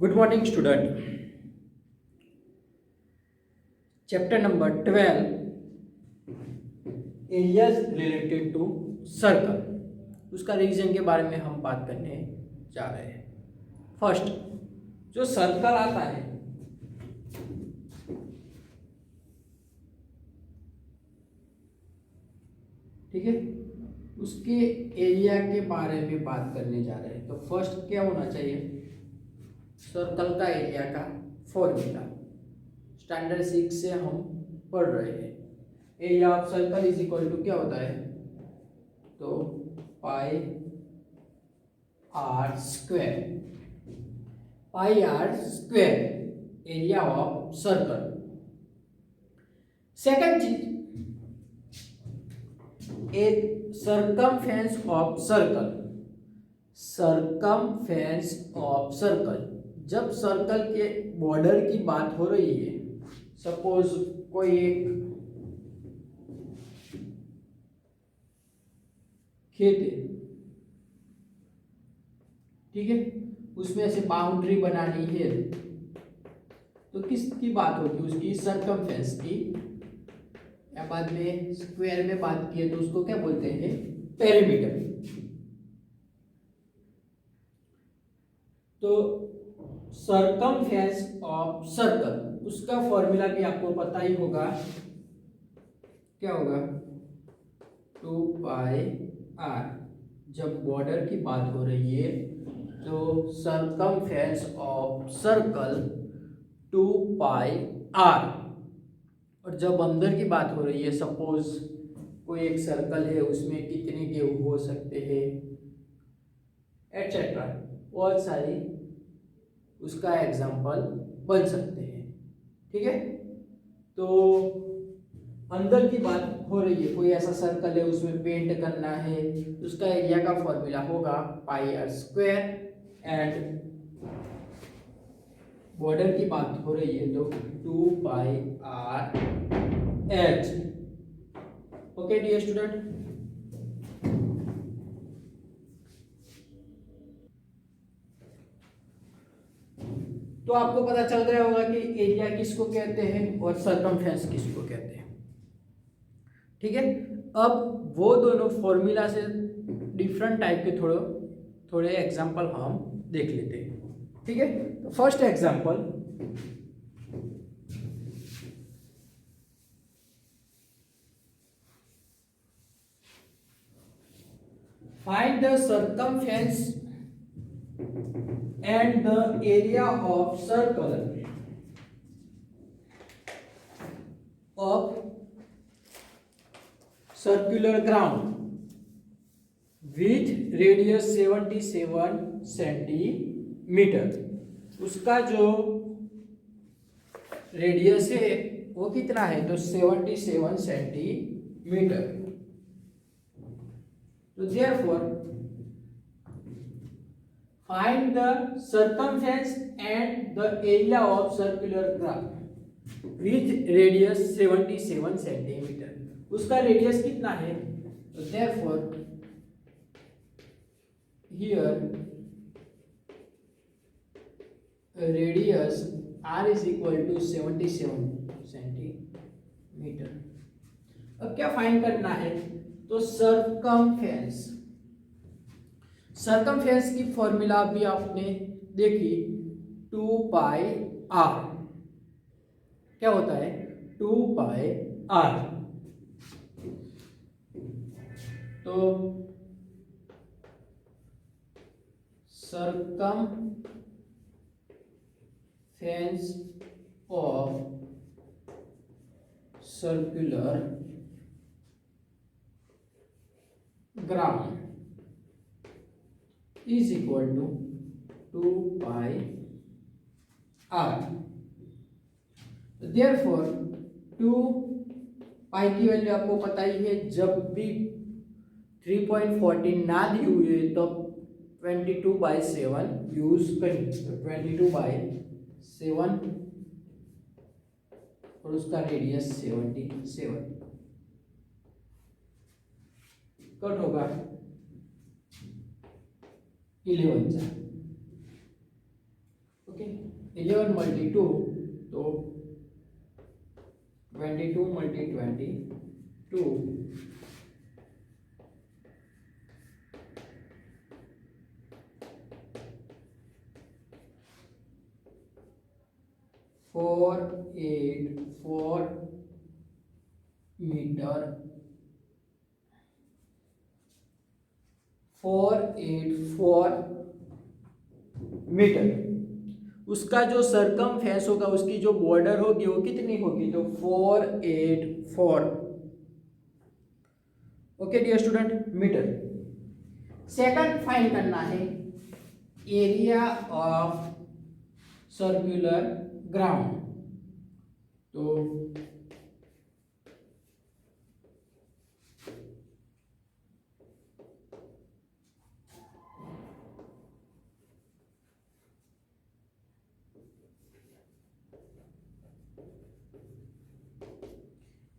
Good morning student. Chapter number 12 areas related to circle, उसका reason के बारे में हम बात करने जा रहे हैं। फर्स्ट, जो सर्कल आता है ठीक है, उसके एरिया के बारे में बात करने जा रहे हैं। तो फर्स्ट क्या होना चाहिए, सर्कल का एरिया का फॉर्मूला स्टैंडर्ड 6 से हम पढ़ रहे हैं। Area of circle is equal to क्या होता है, तो pi r square area of circle. Second चीज, एक सरकमफेरेंस ऑफ सर्कल। जब सर्कल के बॉर्डर की बात हो रही है, सपोज कोई एक खेत है, ठीक है, उसमें से बाउंड्री बनानी है, तो किसकी बात होगी, उसकी सरकमफेरेंस की, या बाद में स्क्वायर में बात की है तो उसको क्या बोलते हैं, पेरीमीटर। तो सरकमफेरेंस ऑफ सर्कल, उसका फॉर्मूला भी आपको पता ही होगा, क्या होगा, 2 पाई आर। जब बॉर्डर की बात हो रही है तो circumference of circle 2 pi R. और जब अंदर की बात हो रही है, सपोज कोई एक सर्कल है, उसमें कितने गेहूं हो सकते हैं एटसेट्रा, बहुत सारी उसका एग्जाम्पल बन सकते हैं। ठीक है, तो अंदर की बात हो रही है, कोई ऐसा सर्कल है उसमें पेंट करना है, उसका एरिया का फॉर्मूला होगा pi r square. And border की बात हो रही है तो 2 pi r h. Okay dear student, तो आपको पता चल गया होगा कि एरिया किसको कहते हैं और सरकमफेरेंस किसको कहते हैं। ठीक है, अब वो दोनों फॉर्मूला से डिफरेंट टाइप के थोड़े एग्जांपल हम देख लेते हैं। ठीक है, तो first example, find the circumference and the area of circle of circular ground with radius 77 centimetre. उसका जो रेडियस है वो कितना है, तो 77 सेंटीमीटर। तो therefore find the circumference and the area of circular graph with radius 77 centimetre. उसका radius कितना है, तो therefore here radius r is equal to 77 centimetre. अब क्या फाइंड करना है, तो सरकमफेरेंस की फॉर्मूला भी आपने देखी, 2 पाई आर। क्या होता है, 2 पाई आर। तो circumference of circular ground is equal to 2 pi r। therefore 2 पाई की वैल्यू आपको पता ही है, जब भी 3.14 ना दी हुई है तो 22/7 यूज करेंगे। तो 22/7 और उसका रेडियस 77 कट होगा 11 सा। ओके, 11 मल्टी 2 तो 22 मल्टी 22 484 मीटर 484 मीटर। उसका जो सरकमफेरेंस होगा, उसकी जो बॉर्डर होगी वो कितनी होगी, तो 484। Okay dear student, meter. Second find करना है एरिया ऑफ सर्कुलर ग्राउंड। तो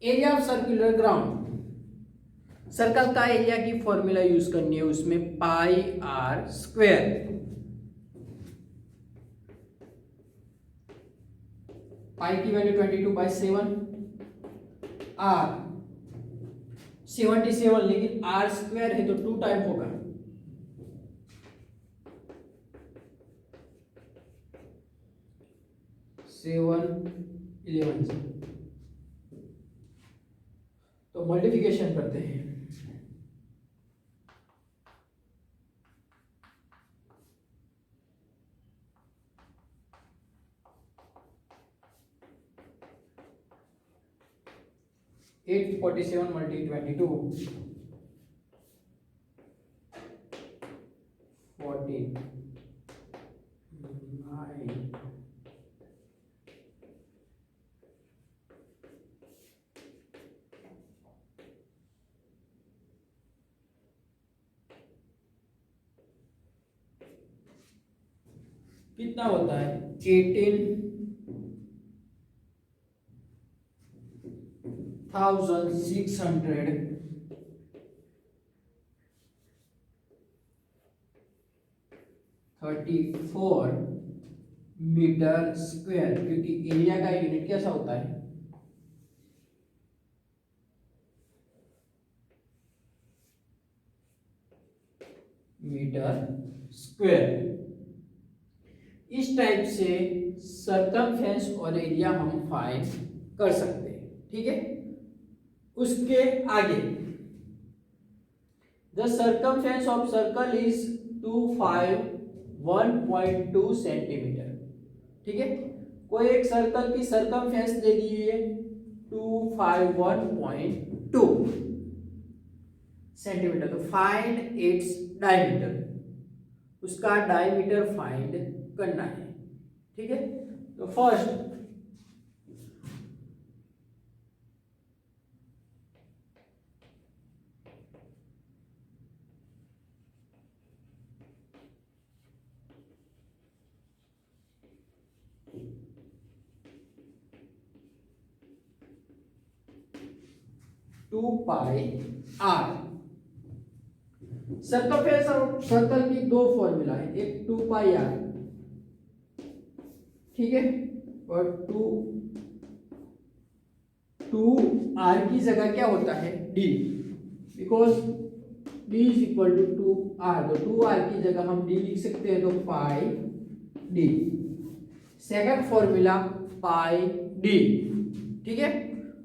area of circular ground, circle का एरिया की फॉर्मूला यूज करनी है, उसमें पाई आर स्क्वायर। पाई की वैल्यू 22/7, आर 77, लेकिन आर स्क्वायर है तो 2 टाइम होगा। सेवन 11 से तो मल्टीप्लिकेशन करते हैं। एट 47 मल्टी 22 14 9 कितना होता है 18,634 मीटर स्क्वायर, क्योंकि एरिया का यूनिट कैसा होता है, मीटर स्क्वायर। इस टाइप से सरकमफेरेंस और एरिया हम फाइंड कर सकते हैं, ठीक है। उसके आगे the circumference of circle is 251.2 centimetre, ठीक है। कोई एक सर्कल की सरकमफेरेंस दे दी है 251.2 सेंटीमीटर, तो फाइंड इट्स डायमीटर, उसका डायमीटर फाइंड करना है, ठीक है। तो first two pi R, circumference और सर्कल की दो फॉर्मूला है, एक 2 पाई आर, ठीक है, और 2 आर की जगह क्या होता है D, because D is equal to 2 R, तो 2 आर की जगह हम डी लिख सकते हैं, तो पाई डी। सेकंड फॉर्मूला पाई डी, ठीक है,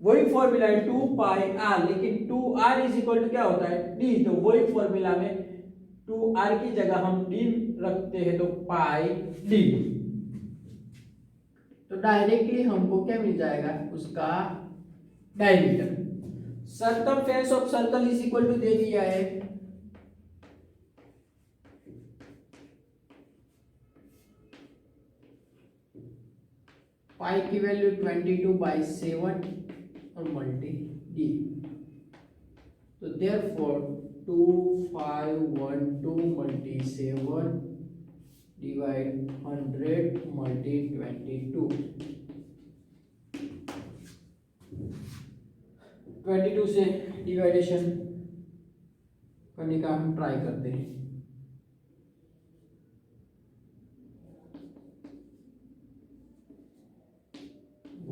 वही फॉर्मूला है 2 पाई आर, लेकिन 2 आर इज इक्वल टू क्या होता है डी, तो वही फॉर्मूला में 2 आर की जगह हम डी रखते हैं, तो पाई डी। तो डायरेक्टली हमको क्या मिल जाएगा, उसका diameter. Circumference of circle is equal to दे दिया है पाई की वैल्यू 22/7 और मल्टी डी, तो देयरफॉर 2512 मल्टी 7 डिवाइड 100 मल्टी 22, 22 से डिवाइडेशन करने का हम ट्राई करते हैं। . 22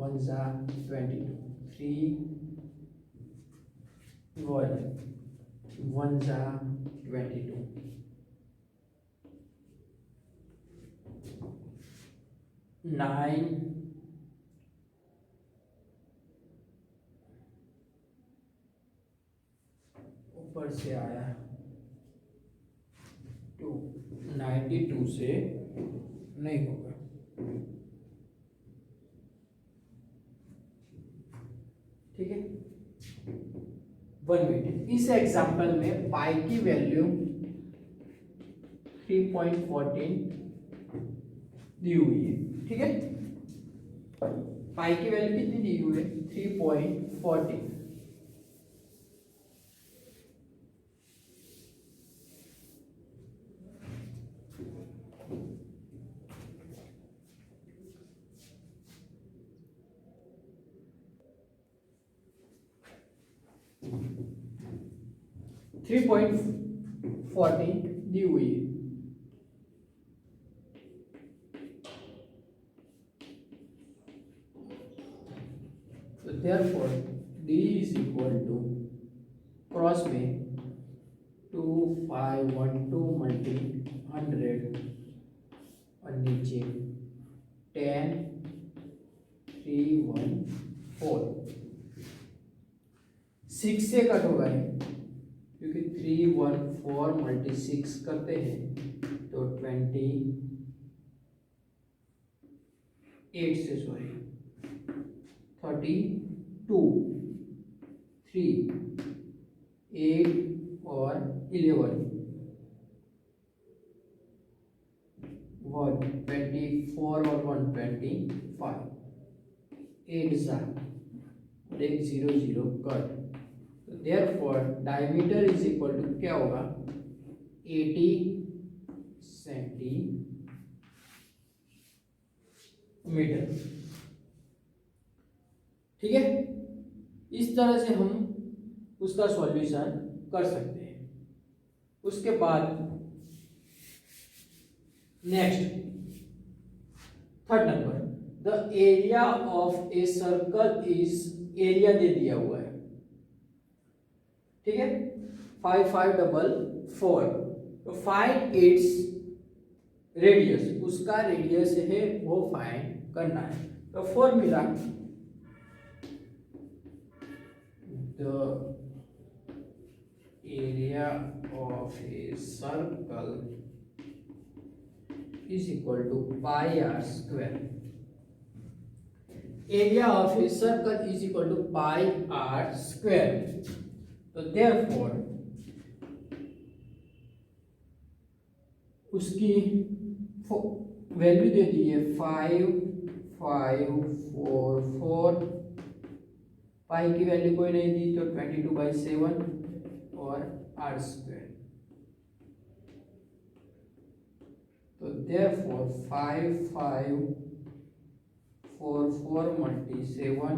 1 जा 22, 3 1 जा 22, 9 ऊपर से आया 2, 92 से नहीं होगा। ठीक है, 1 मिनट। इस एग्जांपल में पाई की वैल्यू 3.14 दी हुई है। ठीक है, पाई की वैल्यू कितनी दी हुई है? 3.14। थ्री पॉइंट 14 दी हुई है। तो therefore d is equal to cross में 2512 मल्टी 100 और नीचे 10 314 6 से कट होगा ये, क्योंकि 314 मल्टी 6 करते हैं तो 28 से 32 3 8 और 11 124 और 125 8 जा 1 0 0 cut. Therefore diameter is equal to क्या होगा? 80 सेंटीमीटर। ठीक है, इस तरह से हम उसका सॉल्यूशन कर सकते हैं। उसके बाद next third number, the area of a circle is, area दे दिया हुआ है। ठीक है, 5544, तो फाइंड इट्स रेडियस, उसका रेडियस है वो फाइंड करना है। तो formula, the area of a circle is equal to pi r square. Area of a circle is equal to pi r square. तो therefore उसकी वैल्यू दे दी है 5544, पाई की वैल्यू कोई नहीं दी तो 22/7 और आर स्क्वायर। तो therefore 5544 मल्टी 7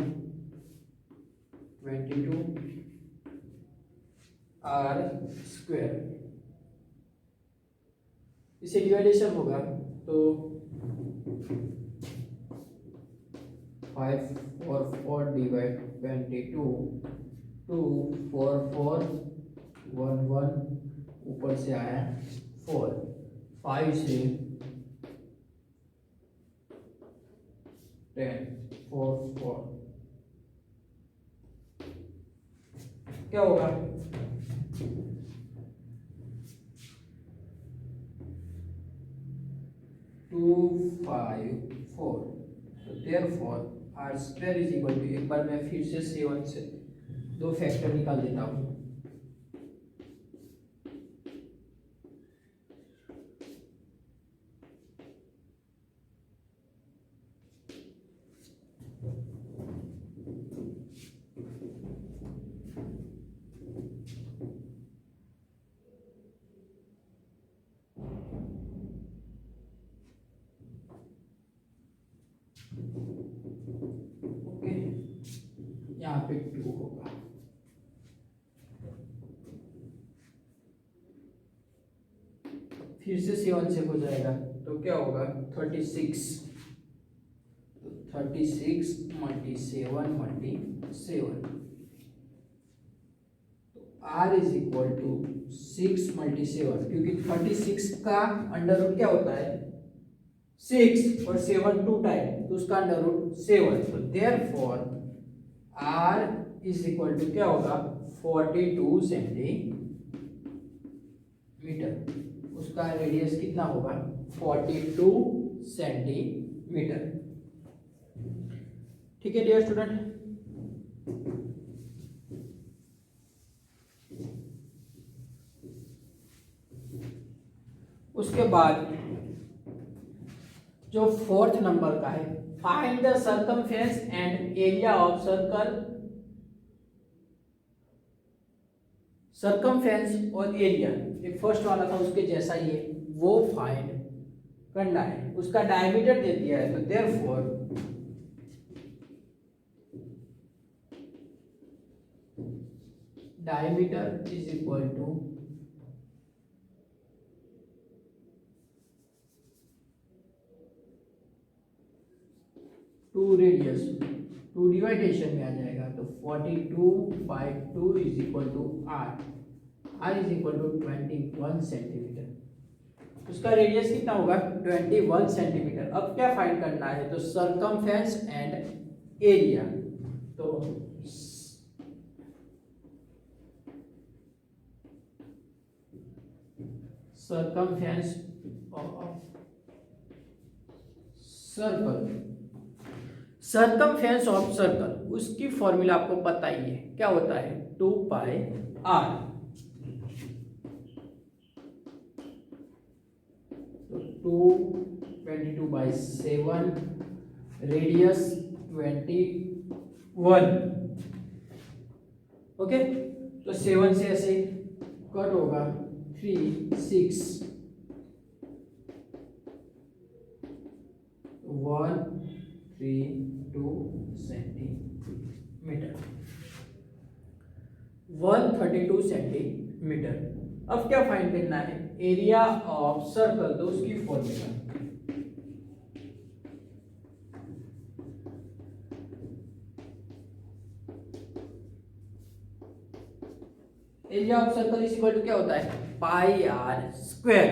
22 आर स्क्वायर। इसे डिवाइडेशन होगा तो 544 डिवाइड 22 24411 ऊपर से आया 4 5 से 10 4 4 क्या होगा? 254। तो therefore R square is equal to, एक बार मैं फिर से 7 से 2 फैक्टर निकाल देता हूँ। ओके, यहाँ पे 2 होगा। फिर से 7 से हो जाएगा तो क्या होगा? 36। 36 multi 7 multi 7, R is equal to 6 multi 7, क्योंकि 36 का अंडर रूट क्या होता है 6 और 7 2 टाइम, तो उसका अंडर रूट 7, तो therefore R is equal to क्या होगा 42 सेंटीमीटर, उसका रेडियस कितना होगा 42 सेंटीमीटर। ठीक है डियर स्टूडेंट, उसके बाद जो फोर्थ नंबर का है, find the circumference and area of circle. Circumference और एरिया एक फर्स्ट वाला था उसके जैसा ही है, वो फाइंड करना है। उसका डायमीटर दे दिया है, तो therefore diameter is equal to two radius, two division में आ जाएगा, तो 42/2 is equal to r, r is equal to 21 centimetre, उसका रेडियस कितना होगा 21 सेंटीमीटर। अब क्या फाइंड करना है, तो सर्कमफेरेंस एंड एरिया, तो circumference of circle, circumference of circle, उसकी फॉर्मूला आपको पता ही है, क्या होता है 2πr, तो 222/7, रेडियस 21, ओके, तो 7 से ऐसे कट होगा 3 6 1 3 2 सेंटीमीटर, 132 सेंटीमीटर। अब क्या फाइंड करना है, एरिया ऑफ सर्कल, तो उसकी formula area of circle is equal to क्या होता है पाई आर स्क्वायर,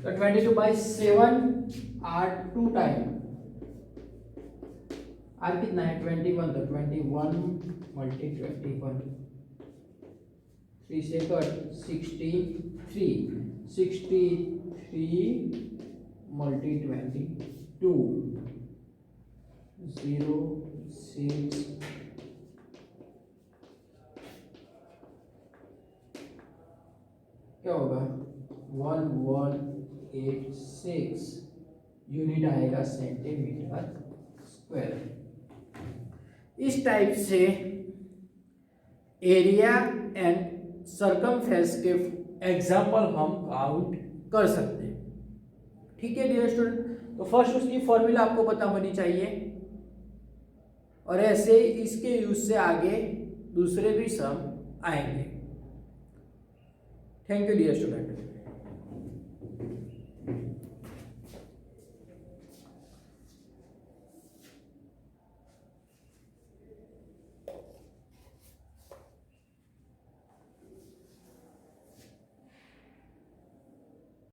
तो 22/7 आर 2 टाइम, आर कितना है 21, तो 21 मल्टी 21, 3 से कट 63 मल्टी 22, 0 6 क्या होगा 1186 यूनिट आएगा सेंटीमीटर स्क्वायर। इस टाइप से एरिया एंड सर्कमफेरेंस के एग्जाम्पल हम काउंट कर सकते हैं। ठीक है डियर स्टूडेंट, तो फर्स्ट उसकी फॉर्मूला आपको पता होनी चाहिए, और ऐसे इसके यूज से आगे दूसरे भी सम आएंगे। Thank you dear student.